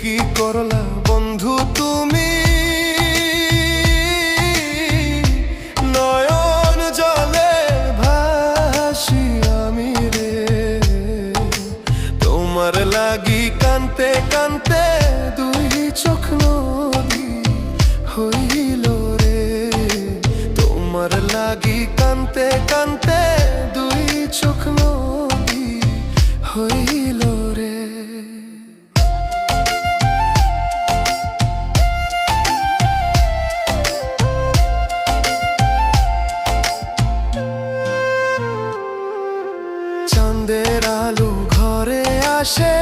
কি করলা বন্ধু তুমি, নয়ন জলে ভাসি আমি রে। তোমার লাগি কানতে কানতে দুই চোখ নদী হইল রে। তোমার লাগি কানতে কানতে দুই চোখ নদী হইল রে। চাঁদের আলো ঘরে আসে,